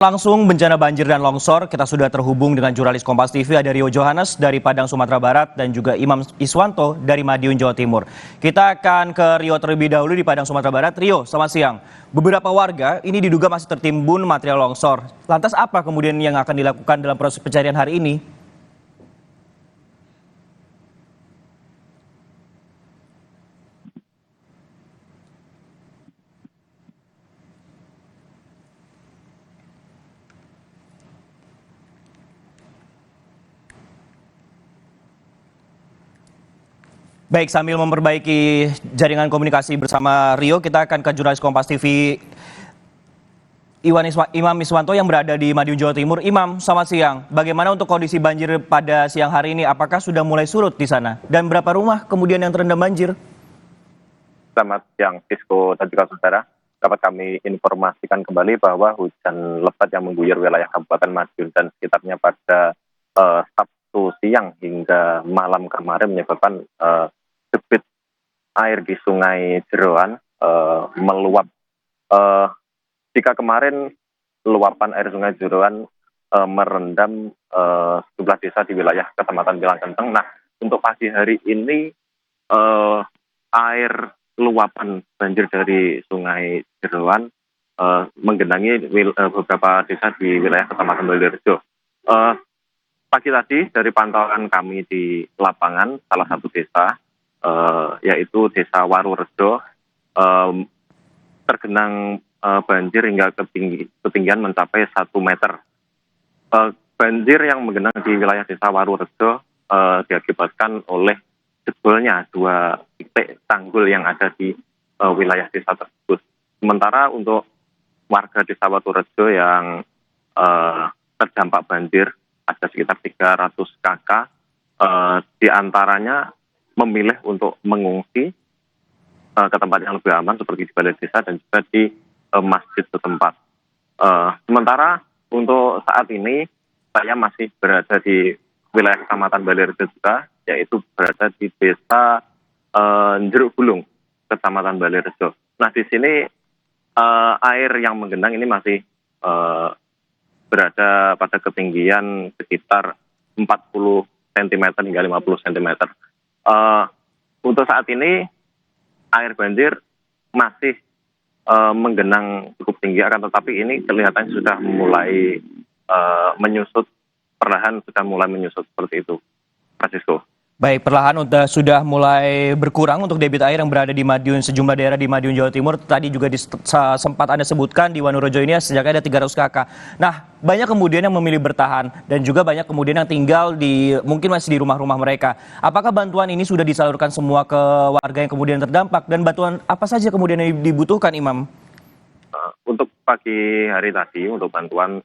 Langsung bencana banjir dan longsor, kita sudah terhubung dengan jurnalis Kompas TV ada Rio Johannes dari Padang, Sumatera Barat dan juga Imam Iswanto dari Madiun, Jawa Timur. Kita akan ke Rio terlebih dahulu di Padang, Sumatera Barat. Rio, selamat siang. Beberapa warga ini diduga masih tertimbun material longsor. Lantas apa kemudian yang akan dilakukan dalam proses pencarian hari ini? Baik, sambil memperbaiki jaringan komunikasi bersama Rio, kita akan ke jurnalis Kompas TV Imam Iswanto yang berada di Madiun, Jawa Timur. Imam, selamat siang. Bagaimana untuk kondisi banjir pada siang hari ini? Apakah sudah mulai surut di sana? Dan berapa rumah kemudian yang terendam banjir? Selamat siang, Sisko dan juga saudara. Dapat kami informasikan kembali bahwa hujan lebat yang mengguyur wilayah Kabupaten Madiun dan sekitarnya pada Sabtu siang hingga malam kemarin menyebabkan debit air di Sungai Jeroan meluap. Jika kemarin luapan air Sungai Jeroan merendam sejumlah desa di wilayah Kecamatan Pilangkenteng. Nah, untuk pagi hari ini air luapan banjir dari Sungai Jeroan menggenangi beberapa desa di wilayah Kecamatan Balirejo. Pagi tadi dari pantauan kami di lapangan, salah satu desa yaitu Desa Warurejo tergenang banjir hingga ketinggian mencapai 1 meter. Banjir yang menggenang di wilayah Desa Warurejo diakibatkan oleh jebolnya 2 titik tanggul yang ada di wilayah desa tersebut. Sementara untuk warga Desa Warurejo yang terdampak banjir ada sekitar 300 kakak, di antaranya memilih untuk mengungsi ke tempat yang lebih aman seperti di balai desa dan juga di masjid setempat. Sementara untuk saat ini saya masih berada di wilayah Kecamatan Balirejo juga, yaitu berada di Desa Jeruk Bulung, Kecamatan Balirejo. Nah, di sini air yang menggenang ini masih berada pada ketinggian sekitar 40 cm hingga 50 cm. Untuk saat ini air banjir masih menggenang cukup tinggi, akan tetapi ini kelihatannya sudah mulai menyusut, perlahan sudah mulai menyusut seperti itu, Francisco. Baik, perlahan sudah mulai berkurang untuk debit air yang berada di Madiun, sejumlah daerah di Madiun, Jawa Timur. Tadi juga sempat Anda sebutkan di Wanurejo ini setidaknya ada 300 kakak. Nah, banyak kemudian yang memilih bertahan dan juga banyak kemudian yang tinggal mungkin masih di rumah-rumah mereka. Apakah bantuan ini sudah disalurkan semua ke warga yang kemudian terdampak dan bantuan apa saja kemudian yang dibutuhkan, Imam? Untuk pagi hari tadi, untuk bantuan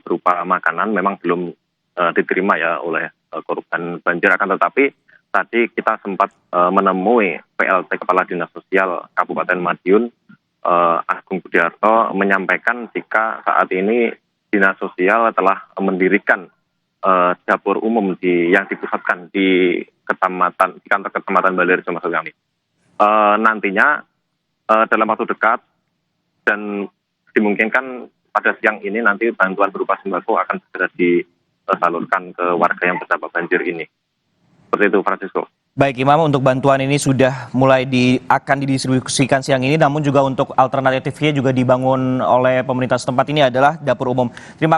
berupa makanan memang belum diterima ya oleh korban banjir, akan tetapi tadi kita sempat menemui PLT Kepala Dinas Sosial Kabupaten Madiun, Agung Budiarto, menyampaikan jika saat ini Dinas Sosial telah mendirikan dapur umum yang dipusatkan di kantor Kecamatan Balirejo maksud kami. Nantinya dalam waktu dekat dan dimungkinkan pada siang ini nanti bantuan berupa sembako akan segera disalurkan ke warga yang terdampak banjir ini. Seperti itu, Francisco. Baik, Imam, untuk bantuan ini sudah mulai akan didistribusikan siang ini, namun juga untuk alternatifnya juga dibangun oleh pemerintah setempat ini adalah dapur umum. Terima kasih.